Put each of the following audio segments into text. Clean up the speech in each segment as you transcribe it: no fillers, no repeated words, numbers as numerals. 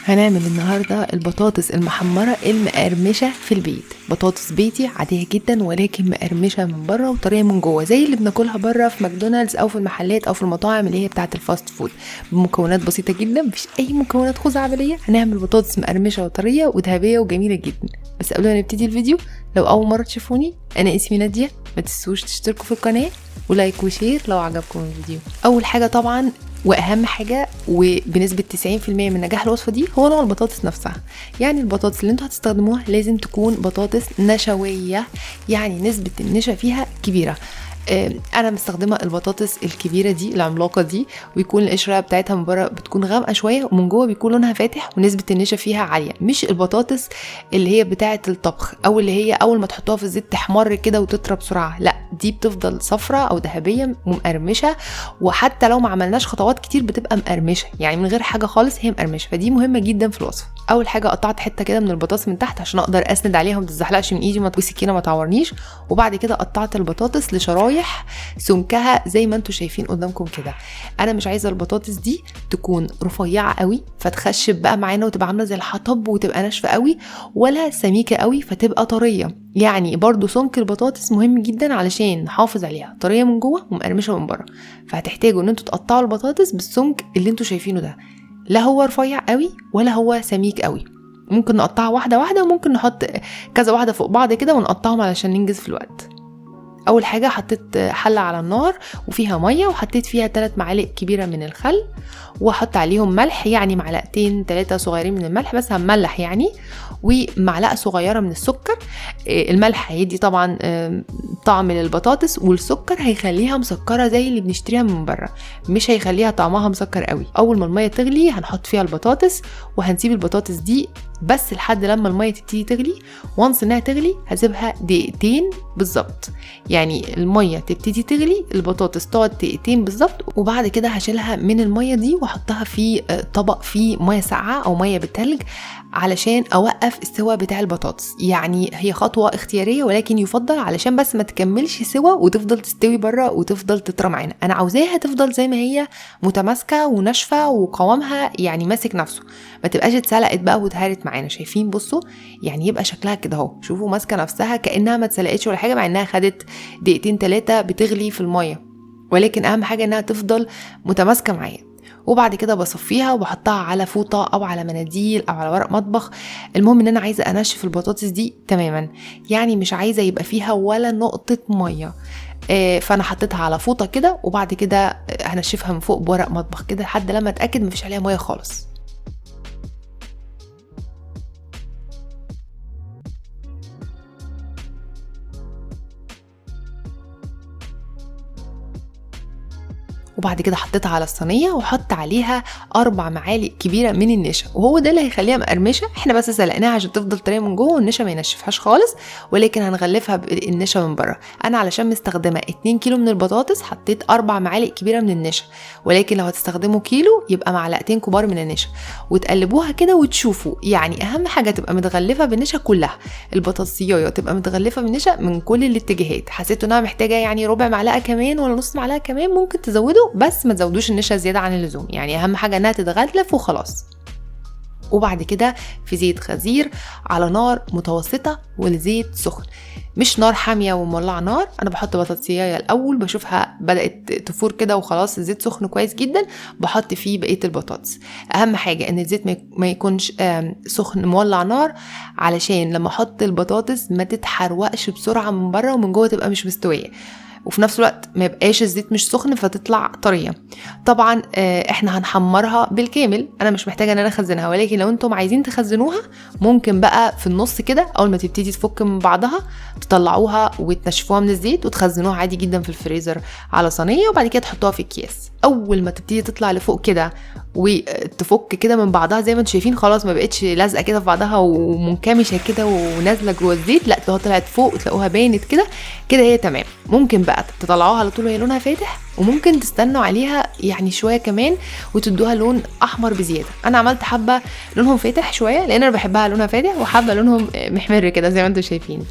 هنعمل النهاردة البطاطس المحمرة المقرمشة في البيت. بطاطس بيتي عادية جدا ولكن مقرمشة من بره وطرية من جوه، زي اللي بناكلها بره في ماكدونالدز او في المحلات او في المطاعم اللي هي بتاعة الفاست فود، بمكونات بسيطة جدا، مفيش اي مكونات خزعبلية. هنعمل بطاطس مقرمشة وطرية وذهبية وجميلة جدا. بس قبل ما نبتدي الفيديو، لو اول مرة تشوفوني، انا اسمي نادية، ما تنسوش تشتركوا في القناة ولايك وشير لو عجبكم الفيديو. اول حاجة طبعا واهم حاجه وبنسبه 90% من نجاح الوصفه دي هو نوع البطاطس نفسها. يعني البطاطس اللي انتوا هتستخدموها لازم تكون بطاطس نشويه، يعني نسبه النشا فيها كبيره. انا مستخدمه البطاطس الكبيره دي العملاقه دي، ويكون القشره بتاعتها من بره بتكون غامقه شويه ومن جوه بيكون لونها فاتح ونسبه النشا فيها عاليه. مش البطاطس اللي هي بتاعه الطبخ او اللي هي اول ما تحطوها في الزيت تحمر كده وتطرى بسرعه، لا، دي بتفضل صفراء او ذهبيه ومقرمشه، وحتى لو ما عملناش خطوات كتير بتبقى مقرمشه، يعني من غير حاجه خالص هي مقرمشه. فدي مهمه جدا في الوصفه. اول حاجه قطعت حته كده من البطاطس من تحت عشان اقدر اسند عليها وما تتزحلقش من ايدي والسكينه ما تعورنيش. وبعد كده قطعت البطاطس لشرايح سمكها زي ما انتم شايفين قدامكم كده. انا مش عايزه البطاطس دي تكون رفيعه قوي فتخشب بقى معانا وتبقى عامله زي الحطب وتبقى ناشفه قوي، ولا سميكه قوي فتبقى طريه. يعني برضو سمك البطاطس مهم جدا علشان نحافظ عليها طريه من جوه ومقرمشه من بره. فهتحتاجوا ان انتوا تقطعوا البطاطس بالسمك اللي انتوا شايفينه ده، لا هو رفيع قوي ولا هو سميك قوي. ممكن نقطعها واحده واحده وممكن نحط كذا واحده فوق بعض كده ونقطعهم علشان ننجز في الوقت. اول حاجه حطيت حله على النار وفيها ميه وحطيت فيها 3 معالق كبيره من الخل، واحط عليهم ملح، يعني معلقتين 3 صغيرين من الملح بس هنملح يعني، ومعلقه صغيره من السكر. الملح هيدي طبعا طعم للبطاطس، والسكر هيخليها مسكره زي اللي بنشتريها من بره، مش هيخليها طعمها مسكر قوي. اول ما الميه تغلي هنحط فيها البطاطس وهنسيب البطاطس دي بس لحد لما الميه تبتدي تغلي. وانس انها تغلي هسيبها دقيقتين بالظبط، يعني الميه تبتدي تغلي البطاطس تقعد دقيقتين بالظبط، وبعد كده هشيلها من الميه دي واحطها في طبق فيه ميه ساقعه او ميه بالتلج علشان اوقف السوا بتاع البطاطس. يعني هي خطوه اختياريه ولكن يفضل علشان بس ما تكملش سوا وتفضل تستوي بره وتفضل تطرى معانا. انا عاوزاها تفضل زي ما هي متماسكه وناشفه وقوامها يعني ماسك نفسه، ما تبقاش اتسلقت بقى واتهرت معانا. شايفين؟ بصوا يعني يبقى شكلها كده اهو، شوفوا ماسكه نفسها كانها ما اتسلقتش ولا حاجه، مع انها خدت دقيقتين 3 بتغلي في الميه، ولكن اهم حاجه انها تفضل متماسكه معايا. وبعد كده بصفيها وبحطها على فوطه او على مناديل او على ورق مطبخ. المهم ان انا عايزه انشف البطاطس دي تماما، يعني مش عايزه يبقى فيها ولا نقطه ميه. فانا حطيتها على فوطه كده وبعد كده هنشفها من فوق بورق مطبخ كده لحد لما اتاكد مفيش عليها ميه خالص. وبعد كده حطيتها على الصينيه وحط عليها 4 معالق كبيره من النشا، وهو ده اللي هيخليها مقرمشه. احنا بس سلقناها عشان تفضل طريه من جوه والنشا ما ينشفهاش خالص، ولكن هنغلفها بالنشا من بره. انا علشان مستخدمه 2 كيلو من البطاطس حطيت 4 معالق كبيره من النشا، ولكن لو هتستخدموا كيلو يبقى معلقتين كبار من النشا. وتقلبوها كده وتشوفوا، يعني اهم حاجه تبقى متغلفه بالنشا كلها، البطاطسيه تبقى متغلفه بالنشا من كل الاتجاهات. حسيتوا انها محتاجه يعني ربع معلقه كمان ولا نص معلقه كمان ممكن تزودوا، بس ما تزودوش النشا زياده عن اللزوم، يعني اهم حاجه انها تتغلف وخلاص. وبعد كده في زيت خزير على نار متوسطه والزيت سخن، مش نار حاميه ومولعه نار. انا بحط بطاطسيه الاول بشوفها بدات تفور كده وخلاص الزيت سخن كويس جدا، بحط فيه بقيه البطاطس. اهم حاجه ان الزيت ما يكونش سخن مولع نار، علشان لما احط البطاطس ما تتحرقش بسرعه من بره ومن جوه تبقى مش مستويه، وفي نفس الوقت ما يبقاش الزيت مش سخن فتطلع طريه. طبعا احنا هنحمرها بالكامل، انا مش محتاجه ان انا اخزنها، ولكن لو انتم عايزين تخزنوها ممكن بقى في النص كده اول ما تبتدي تفك من بعضها تطلعوها وتنشفوها من الزيت وتخزنوها عادي جدا في الفريزر على صينيه، وبعد كده تحطوها في اكياس. اول ما تبتدي تطلع لفوق كده وتفك كده من بعضها زي ما انتم شايفين، خلاص ما بقتش لازقه كده في بعضها ومنكمشه كده ونازله جوه الزيت، لا ده طلعت فوق وتلاقوها بانت كده كده هي تمام. ممكن بقى تطلعوها على طول وهي لونها فاتح، وممكن تستنوا عليها يعني شويه كمان وتدوها لون احمر بزياده. انا عملت حبه لونهم فاتح شويه لان انا بحبها لونها فاتح، وحبه لونهم محمر كده زي ما انتم شايفين.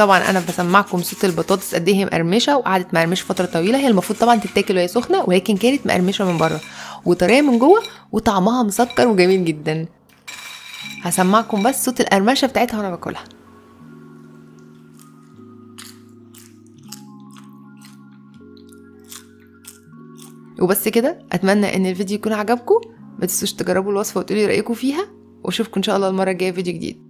طبعا انا بسمعكم صوت البطاطس قد ايه هي مقرمشه، وقعدت مقرمشه فتره طويله. هي المفروض طبعا تتاكل وهي سخنه، ولكن كانت مقرمشه من بره وطريه من جوه، وطعمها مسكر وجميل جدا. هسمعكم بس صوت القرمشه بتاعتها وانا باكلها. وبس كده، اتمنى ان الفيديو يكون عجبكم. ما تنسوش تجربوا الوصفه وتقولي رايكم فيها، واشوفكم ان شاء الله المره الجايه في فيديو جديد.